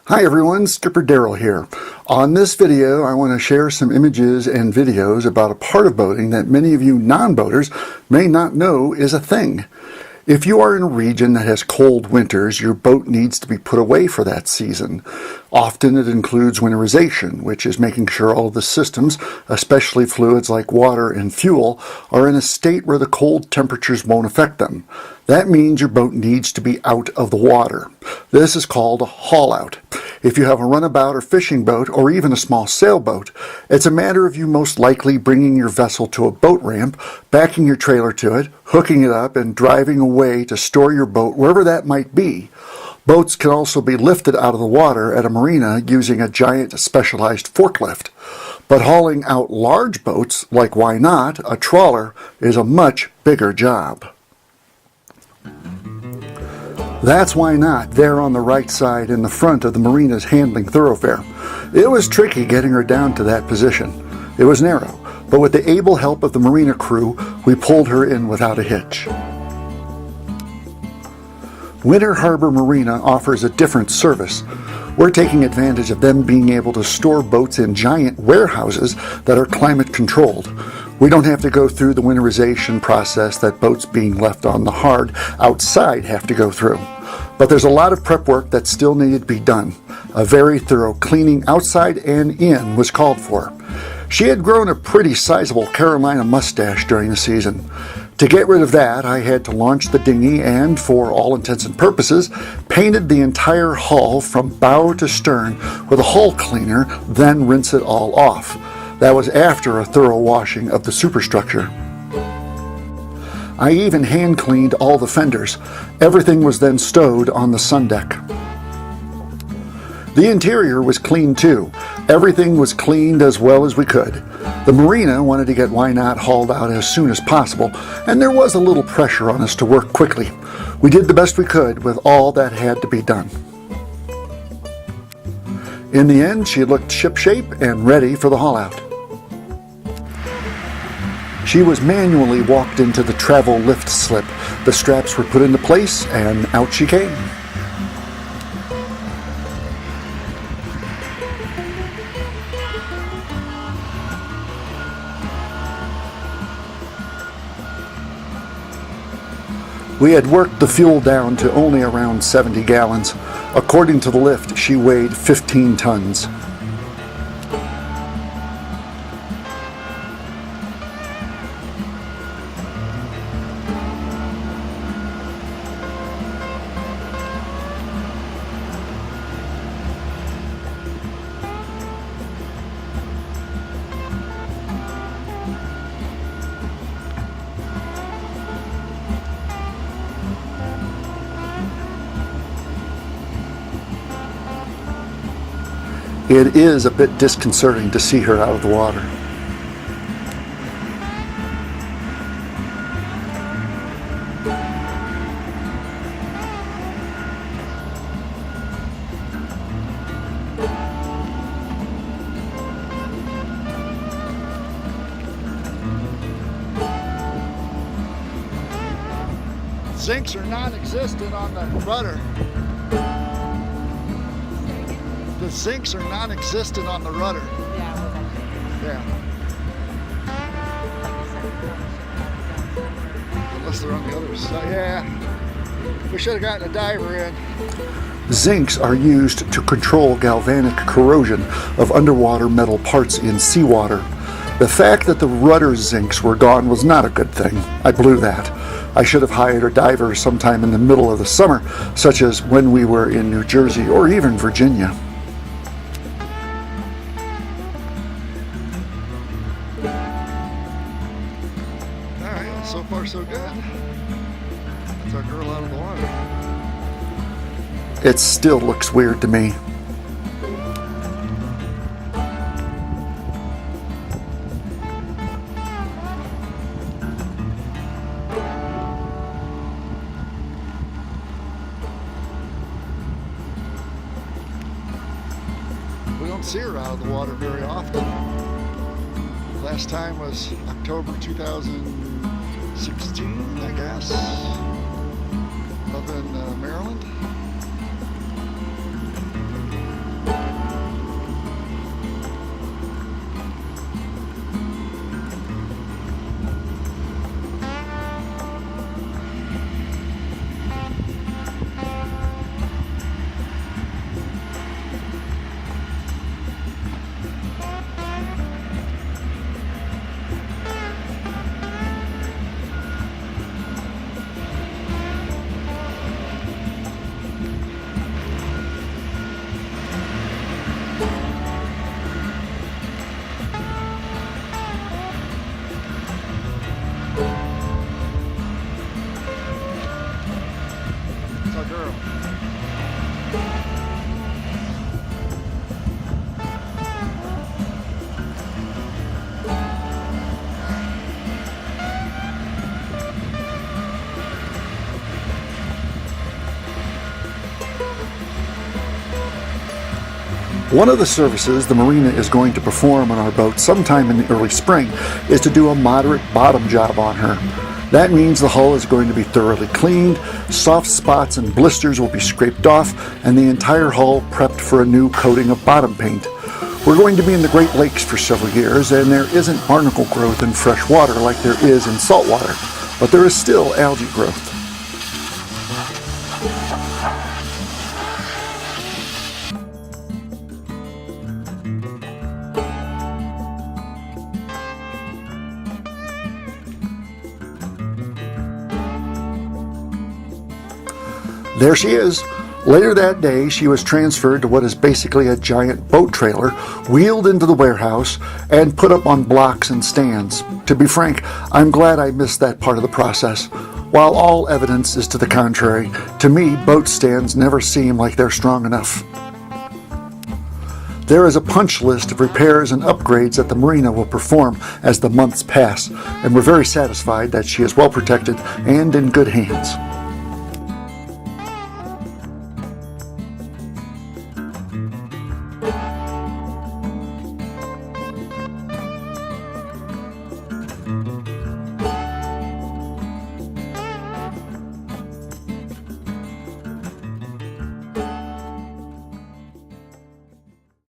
Hi everyone, Skipper Darrell here. On this video I want to share some images and videos about a part of boating that many of you non-boaters may not know is a thing. If you are in a region that has cold winters, your boat needs to be put away for that season. Often it includes winterization, which is making sure all of the systems, especially fluids like water and fuel, are in a state where the cold temperatures won't affect them. That means your boat needs to be out of the water. This is called a haul out. If you have a runabout or fishing boat, or even a small sailboat, it's a matter of you most likely bringing your vessel to a boat ramp, backing your trailer to it, hooking it up, and driving away to store your boat wherever that might be. Boats can also be lifted out of the water at a marina using a giant specialized forklift. But hauling out large boats, like why not, a trawler, is a much bigger job. That's why not, there on the right side in the front of the marina's handling thoroughfare. It was tricky getting her down to that position. It was narrow, but with the able help of the marina crew, we pulled her in without a hitch. Winter Harbor Marina offers a different service. We're taking advantage of them being able to store boats in giant warehouses that are climate controlled. We don't have to go through the winterization process that boats being left on the hard outside have to go through. But there's a lot of prep work that still needed to be done. A very thorough cleaning outside and in was called for. She had grown a pretty sizable Carolina mustache during the season. To get rid of that, I had to launch the dinghy and, for all intents and purposes, painted the entire hull from bow to stern with a hull cleaner, then rinse it all off. That was after a thorough washing of the superstructure. I even hand cleaned all the fenders. Everything was then stowed on the sun deck. The interior was clean too. Everything was cleaned as well as we could. The marina wanted to get Why Not hauled out as soon as possible, and there was a little pressure on us to work quickly. We did the best we could with all that had to be done. In the end, she looked shipshape and ready for the haul out. She was manually walked into the travel lift slip. The straps were put into place, and out she came. We had worked the fuel down to only around 70 gallons. According to the lift, she weighed 15 tons. It is a bit disconcerting to see her out of the water. Zincs are non-existent on the rudder. The zincs are non-existent on the rudder. Yeah. Unless they're on the other side. Yeah. We should have gotten a diver in. Zincs are used to control galvanic corrosion of underwater metal parts in seawater. The fact that the rudder zincs were gone was not a good thing. I blew that. I should have hired a diver sometime in the middle of the summer, such as when we were in New Jersey or even Virginia. So far so good. That's our girl out of the water. It still looks weird to me. We don't see her out of the water very often. Last time was October 2016, I guess, up in Maryland. One of the services the marina is going to perform on our boat sometime in the early spring is to do a moderate bottom job on her. That means the hull is going to be thoroughly cleaned, soft spots and blisters will be scraped off, and the entire hull prepped for a new coating of bottom paint. We're going to be in the Great Lakes for several years, and there isn't barnacle growth in fresh water like there is in salt water, but there is still algae growth. There she is. Later that day, she was transferred to what is basically a giant boat trailer, wheeled into the warehouse, and put up on blocks and stands. To be frank, I'm glad I missed that part of the process. While all evidence is to the contrary, to me, boat stands never seem like they're strong enough. There is a punch list of repairs and upgrades that the marina will perform as the months pass, and we're very satisfied that she is well protected and in good hands.